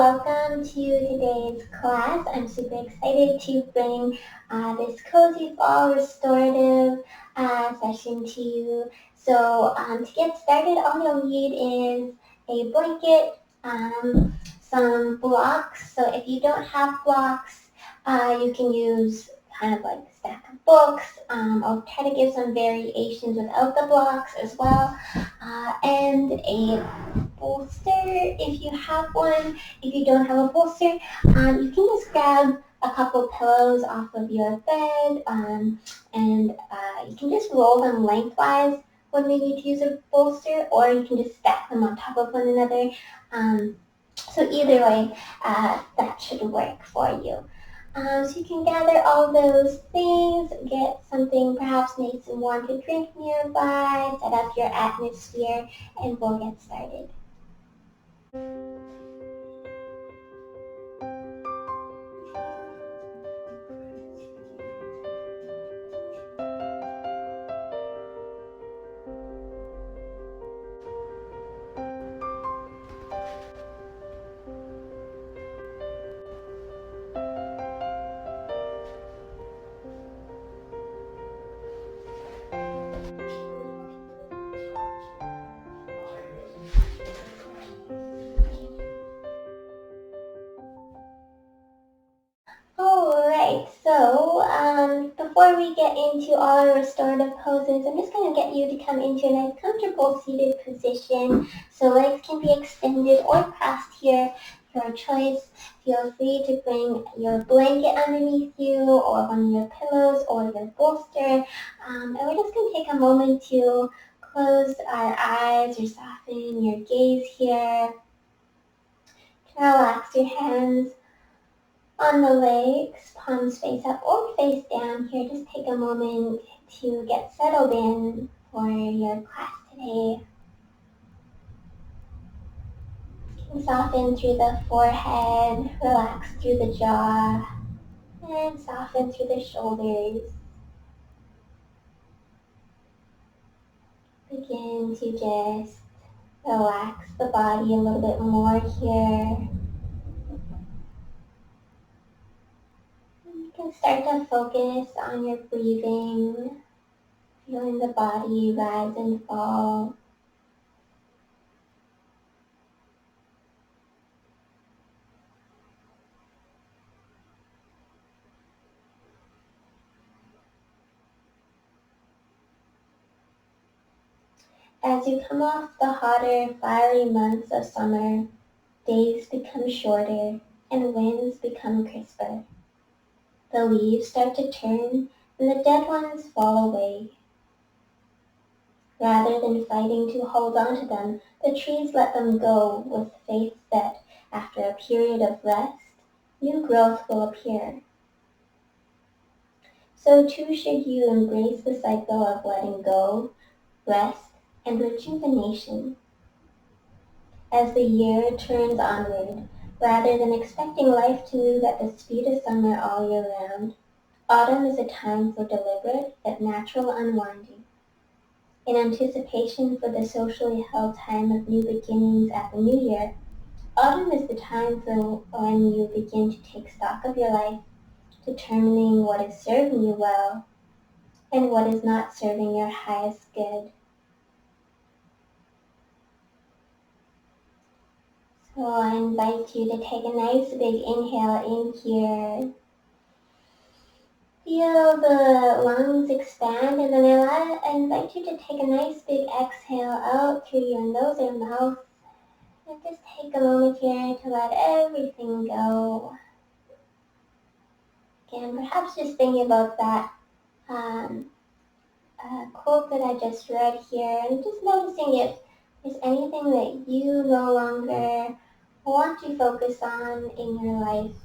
welcome to today's class. I'm super excited to bring this cozy fall restorative session to you. So to get started, all you'll need is a blanket, some blocks. So if you don't have blocks, you can use kind of like a stack of books. I'll try to give some variations without the blocks as well, and a bolster if you have one. If you don't have a bolster, you can just grab a couple pillows off of your bed, and you can just roll them lengthwise when we need to use a bolster, or you can just stack them on top of one another. So either way, that should work for you. So you can gather all those things, get something perhaps nice and warm to drink nearby, set up your atmosphere, and we'll get started. Alright, so before we get into all our restorative poses, I'm just going to get you to come into a nice comfortable seated position. So legs can be extended or crossed here, your choice. Feel free to bring your blanket underneath you, or one of your pillows, or your bolster. And we're just going to take a moment to close our eyes or soften your gaze here. Relax your hands on the legs, palms face up or face down here. Just take a moment to get settled in for your class today. You can soften through the forehead, relax through the jaw, and soften through the shoulders. Begin to just relax the body a little bit more here. You can start to focus on your breathing, feeling the body rise and fall. As you come off the hotter, fiery months of summer, days become shorter and winds become crisper. The leaves start to turn and the dead ones fall away. Rather than fighting to hold on to them, the trees let them go with faith that after a period of rest, new growth will appear. So too should you embrace the cycle of letting go, rest, and rejuvenation. As the year turns onward, rather than expecting life to move at the speed of summer all year round, autumn is a time for deliberate yet natural unwinding. In anticipation for the socially held time of new beginnings at the new year, autumn is the time for when you begin to take stock of your life, determining what is serving you well and what is not serving your highest good. So I invite you to take a nice big inhale in here. Feel the lungs expand, and then I invite you to take a nice big exhale out through your nose or mouth. And just take a moment here to let everything go. Again, perhaps just thinking about that quote that I just read here, and just noticing if there's anything that you no longer want to focus on in your life.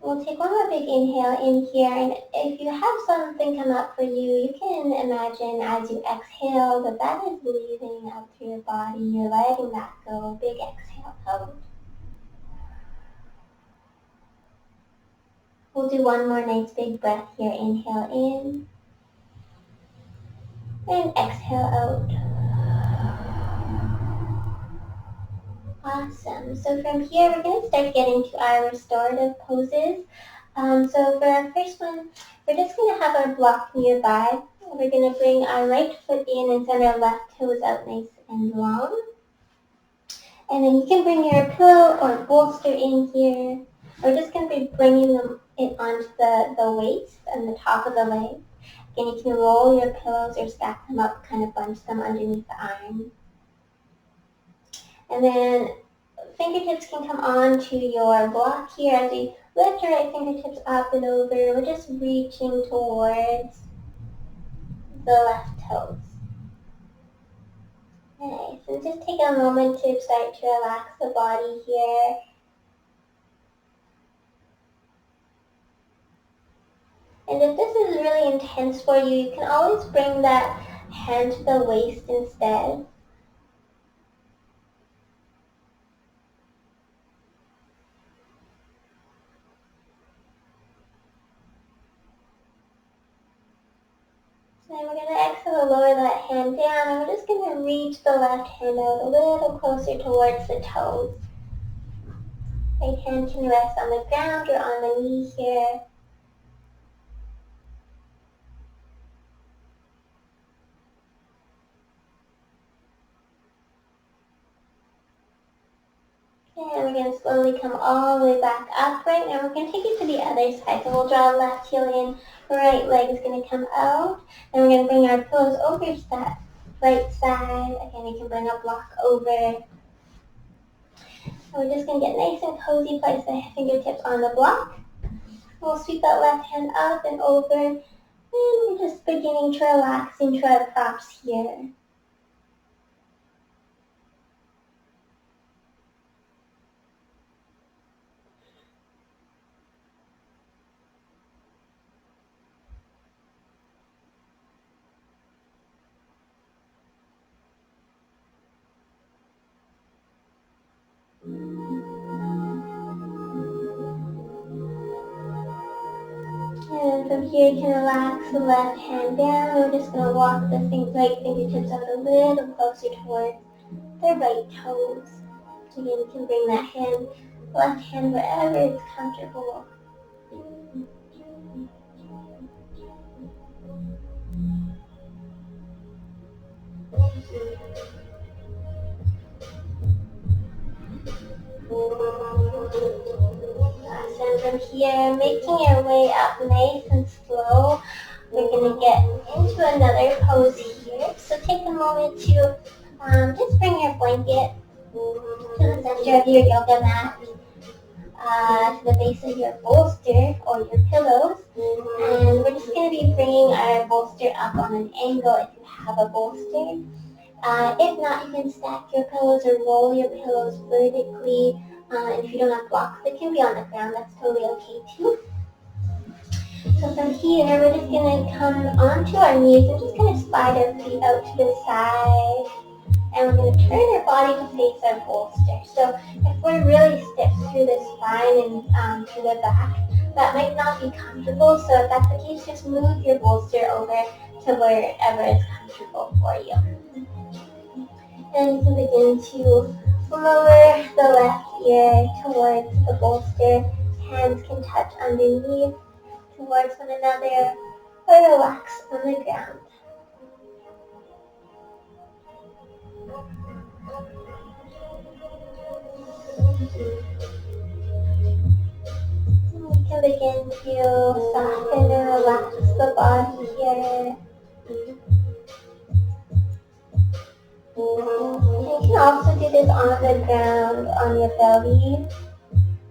We'll take one more big inhale in here, and if you have something come up for you, you can imagine as you exhale that is leaving out through your body. You're letting that go. Big exhale out. We'll do one more nice big breath here. Inhale in and exhale out. Awesome. So from here, we're going to start getting to our restorative poses. So for our first one, we're just going to have our block nearby. We're going to bring our right foot in and send our left toes out nice and long. And then you can bring your pillow or bolster in here. We're just going to be bringing it onto the waist and the top of the leg. Again, you can roll your pillows or stack them up, kind of bunch them underneath the arm. And then fingertips can come onto your block here as we lift our right fingertips up and over. We're just reaching towards the left toes. Nice. And just take a moment to start to relax the body here. And if this is really intense for you, you can always bring that hand to the waist instead. And we're going to exhale, lower that hand down, and we're just going to reach the left hand out a little closer towards the toes. Right hand can rest on the ground or on the knee here. And we're going to slowly come all the way back upright. Now we're going to take it to the other side. So we'll draw left heel in, right leg is going to come out. And we're going to bring our pillows over to that right side. Again, you can bring a block over. And we're just going to get nice and cozy, place the fingertips on the block. We'll sweep that left hand up and over. And we're just beginning to relax into our props here. And from here you can relax the left hand down. We're just going to walk the right fingertips out a little closer towards the right toes. Again, you can bring that left hand wherever it's comfortable. Awesome. From here, making your way up nice and slow, we're going to get into another pose here. So take a moment to just bring your blanket to the center of your yoga mat, to the base of your bolster or your pillows. And we're just going to be bringing our bolster up on an angle if you have a bolster. If not, you can stack your pillows or roll your pillows vertically. And if you don't have blocks, they can be on the ground. That's totally okay too. So from here, we're just going to come onto our knees and just kind of slide our feet out to the side. And we're going to turn our body to face our bolster. So if we're really stiff through the spine and through the back, that might not be comfortable. So if that's the case, just move your bolster over to wherever is comfortable for you. And you can begin to lower the left ear towards the bolster. Hands can touch underneath towards one another or relax on the ground. You can begin to soften and relax the body here. You can also do this on the ground, on your belly.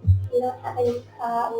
If you don't have any props.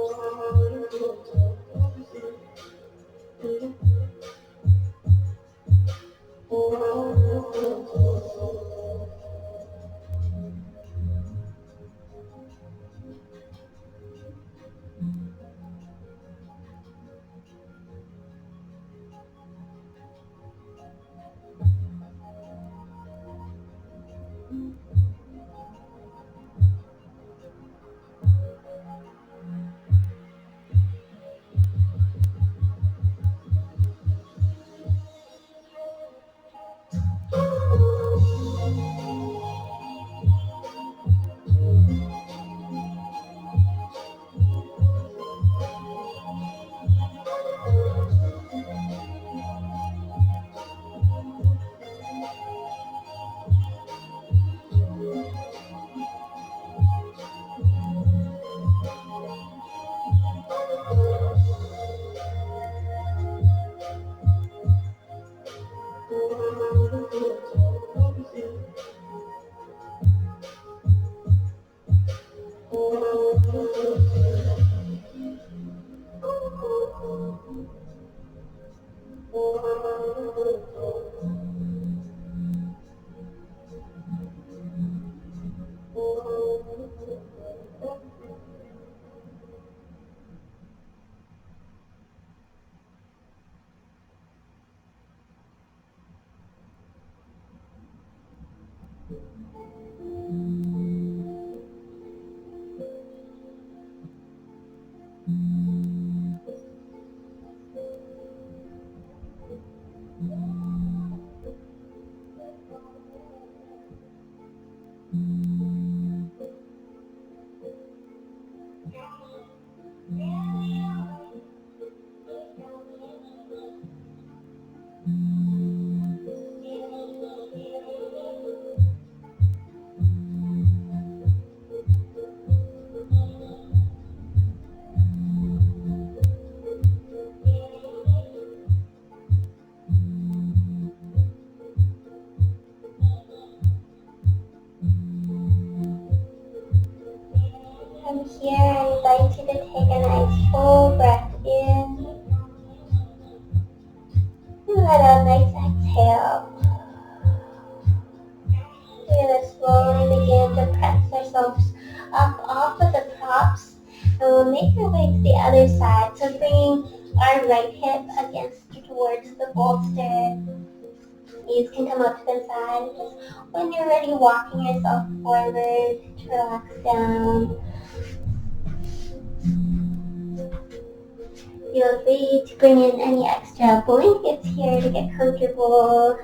From here, I invite you to take a nice full breath in and let out a nice exhale. We're going to slowly begin to press ourselves up off of the props, and we'll make our way to the other side. So bringing our right hip against towards the bolster. Knees can come up to the side. Just when you're ready, walking yourself forward to relax down. Feel free to bring in any extra blankets here to get comfortable.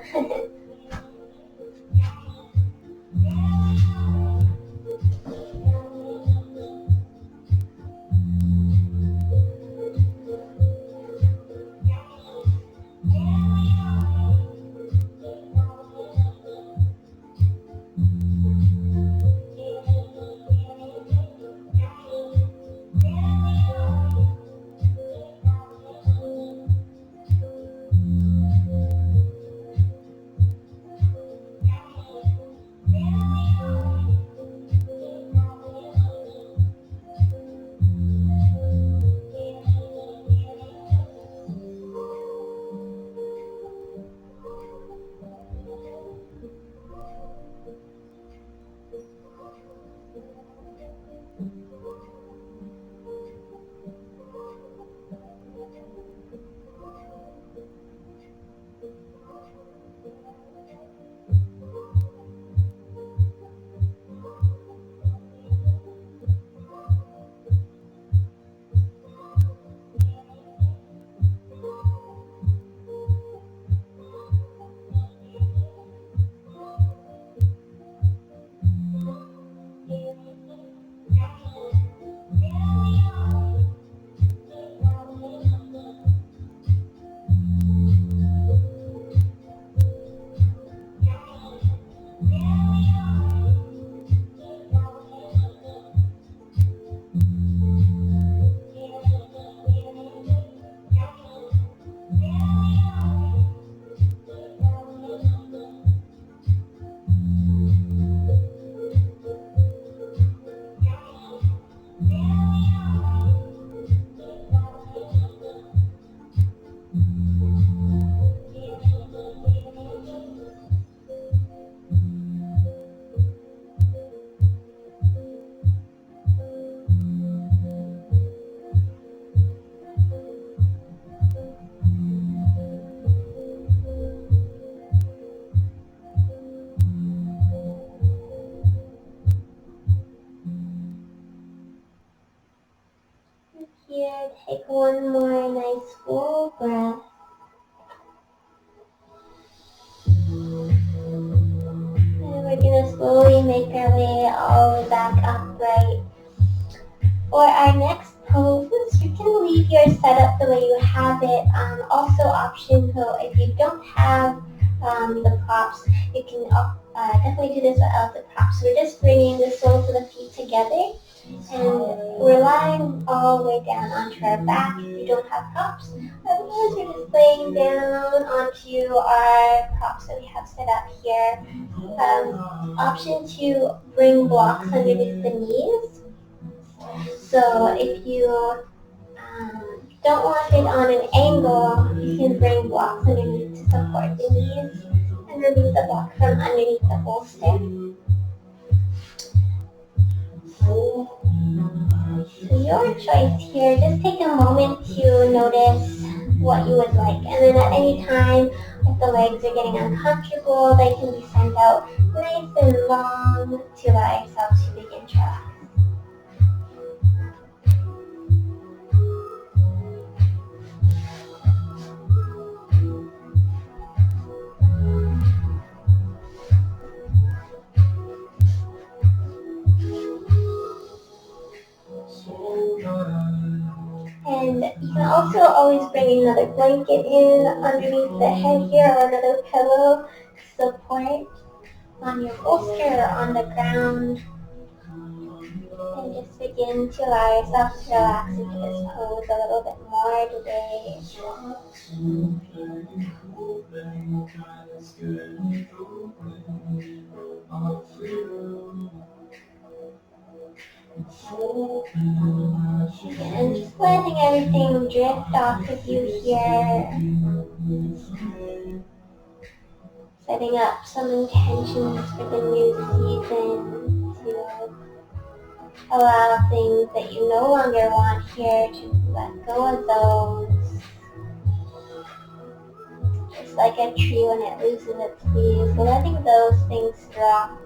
Here, take one more nice full breath. And we're going to slowly make our way all the way back upright. For our next pose, you can leave your setup the way you have it. Also option, so if you don't have the props, you can definitely do this without the props. So we're just bringing the soles of the feet together, and we're lying all the way down onto our back if you don't have props. Otherwise, we're just laying down onto our props that we have set up here. Option to bring blocks underneath the knees. So if you don't want it on an angle, you can bring blocks underneath to support the knees and remove the block from underneath the bolster. So your choice here, just take a moment to notice what you would like. And then at any time, if the legs are getting uncomfortable, they can be sent out nice and long to allow yourself to begin to relax. also always bring another blanket in underneath the head here or another pillow to support on your bolster or on the ground. And just begin to allow yourself to relax into this pose a little bit more today. And just letting everything drift off of you here. Setting up some intentions for the new season to allow things that you no longer want here to let go of those. Just like a tree when it loses its leaves, letting those things drop.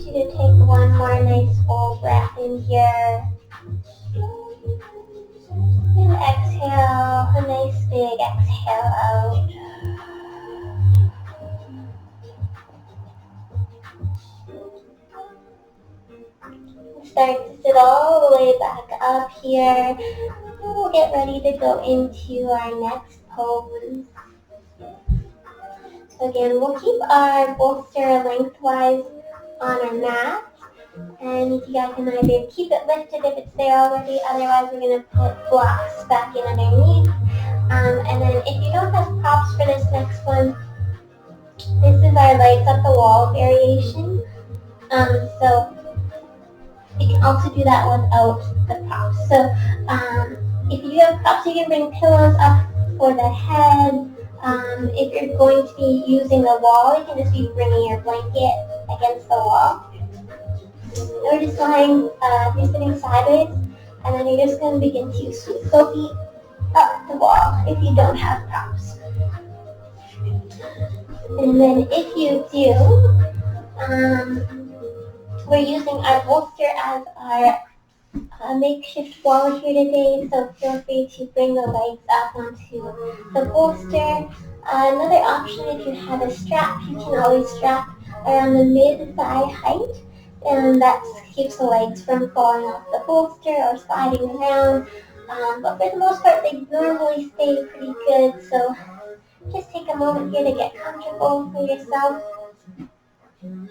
To take one more nice full breath in here. And exhale, a nice big exhale out. Start to sit all the way back up here. And we'll get ready to go into our next pose. So again, we'll keep our bolster lengthwise on our mat. And you guys can either keep it lifted if it's there already, otherwise we're going to put blocks back in underneath. And then if you don't have props for this next one, this is our lights up the wall variation. So you can also do that without the props. So if you have props, you can bring pillows up for the head. If you're going to be using the wall, you can just be bringing your blanket against the wall. We're just lying, you're sitting sideways, and then you're just going to begin to sweep both feet up the wall if you don't have props. And then if you do, we're using our bolster as our makeshift wall here today, so feel free to bring the legs up onto the bolster. Another option, if you have a strap, you can always strap around the mid-thigh height, and that keeps the legs from falling off the bolster or sliding around. But for the most part, they normally stay pretty good, so just take a moment here to get comfortable for yourself. And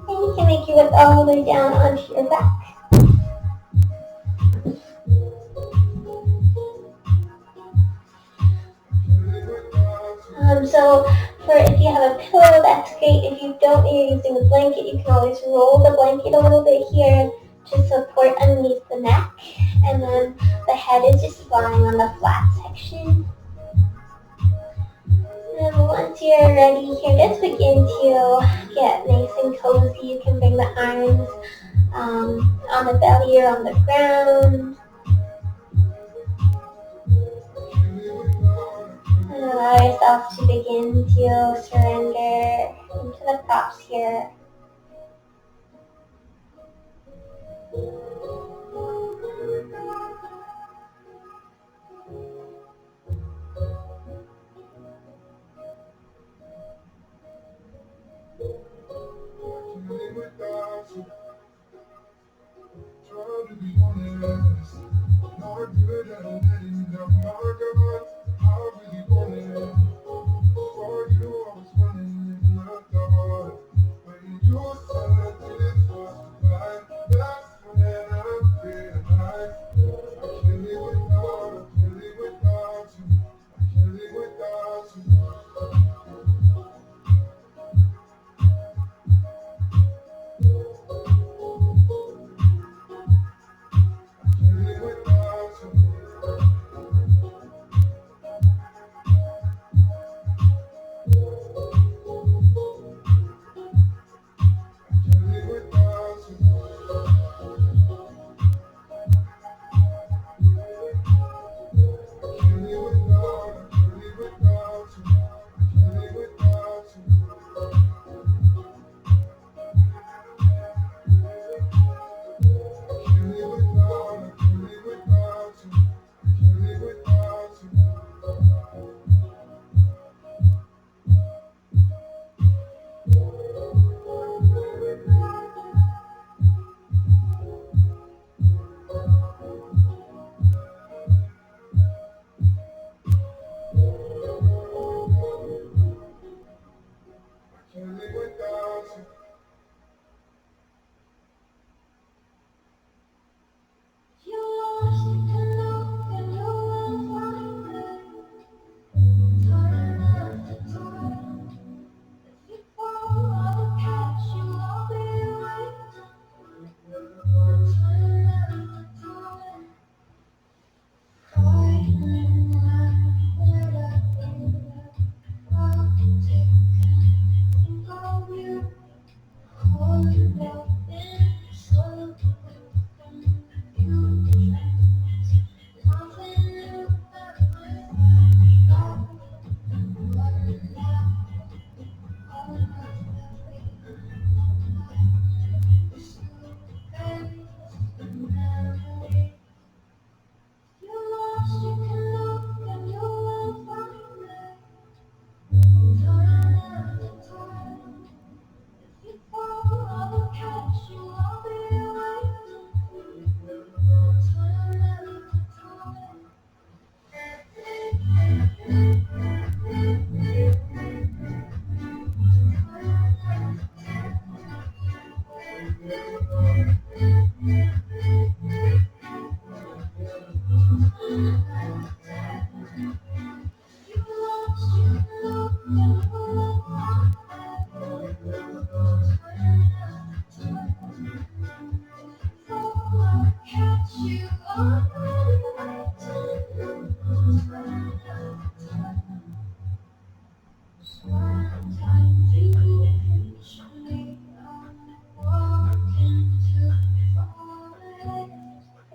you can make your way all the way down onto your back. So for if you have a pillow, that's great. If you don't and you're using a blanket, you can always roll the blanket a little bit here to support underneath the neck. And then the head is just lying on the flat section. And once you're ready here, just begin to get nice and cozy. You can bring the arms on the belly or on the ground. And allow yourself to begin to surrender into the props here.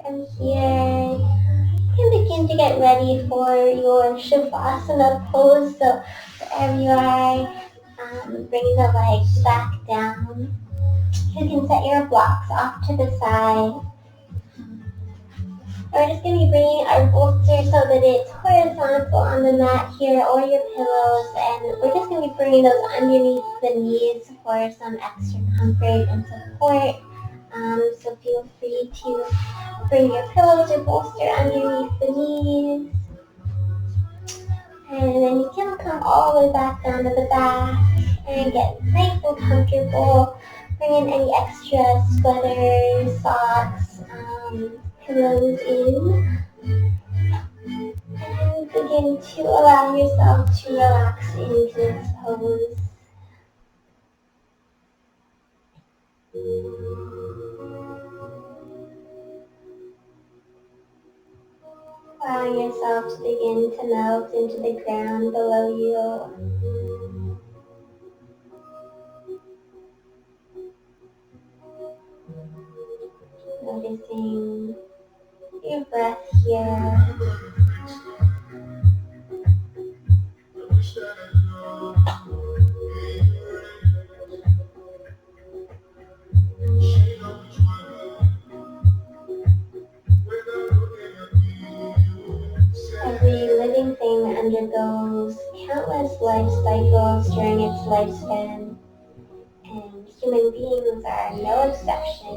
From here, you can begin to get ready for your Shavasana pose. So wherever you are. Bring the legs back down. You can set your blocks off to the side. We're just going to be bringing our bolster so that it's horizontal on the mat here or your pillows, and we're just going to be bringing those underneath the knees for some extra comfort and support. So feel free to bring your pillows or bolster underneath the knees. And then you can come all the way back down to the back and get nice and comfortable. Bring in any extra sweaters, socks, pillows in. And begin to allow yourself to relax into this pose. Allowing yourself to begin to melt into the ground below you. Noticing your breath here. Every living thing undergoes countless life cycles during its lifespan, and human beings are no exception.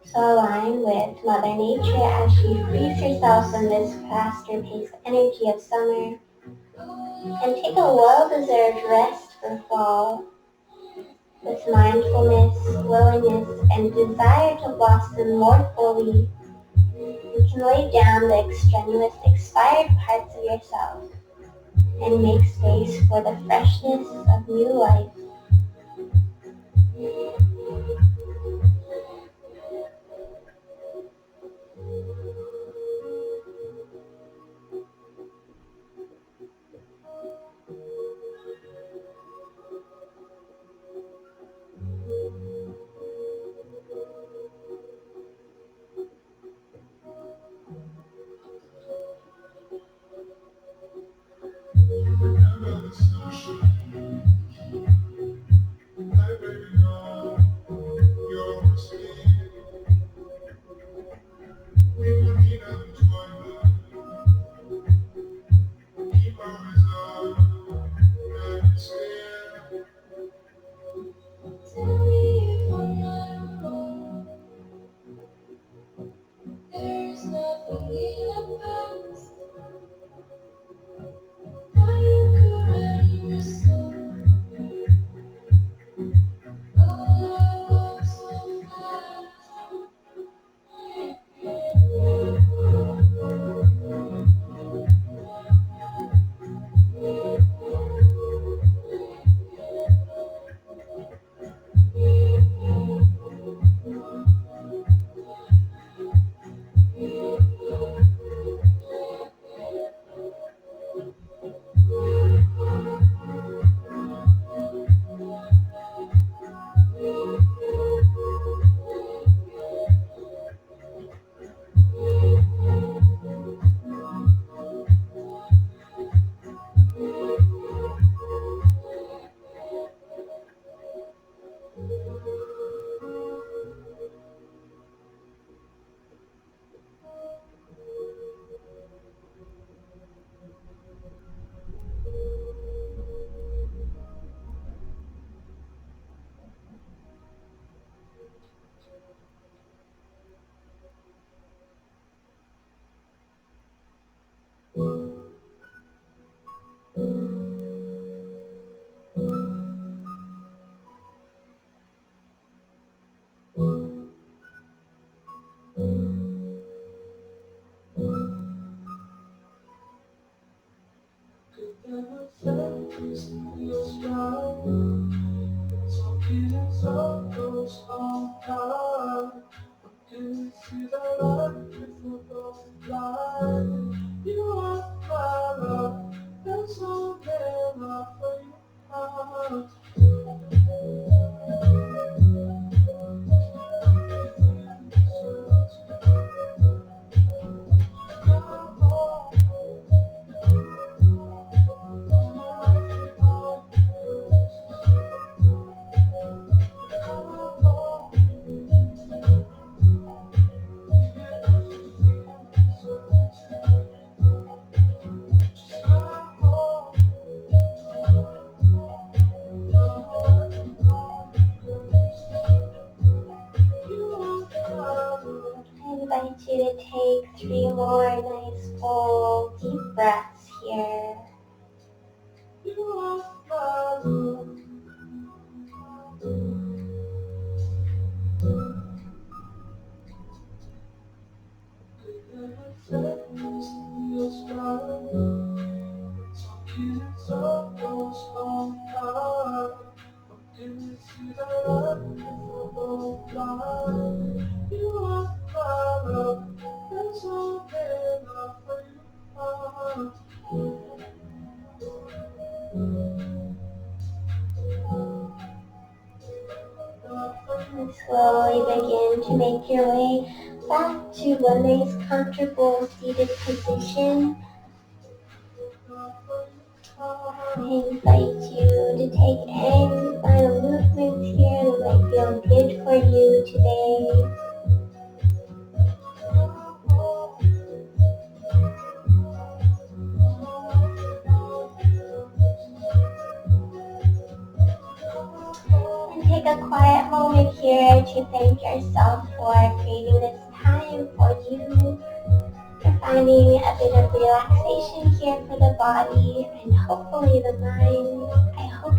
So align with Mother Nature as she frees herself from this faster-paced energy of summer, and take a well-deserved rest for fall. With mindfulness, willingness, and desire to blossom more fully, you can lay down the extraneous, expired parts of yourself and make space for the freshness of new life. invite you to take 3 more nice full deep breaths here. And slowly begin to make your way back to one nice comfortable seated position. I invite you to take any final movements here that might feel good for you today. And take a quiet moment here to thank yourself for creating this time for you, for finding a bit of relaxation here for the body and hopefully the mind. I hope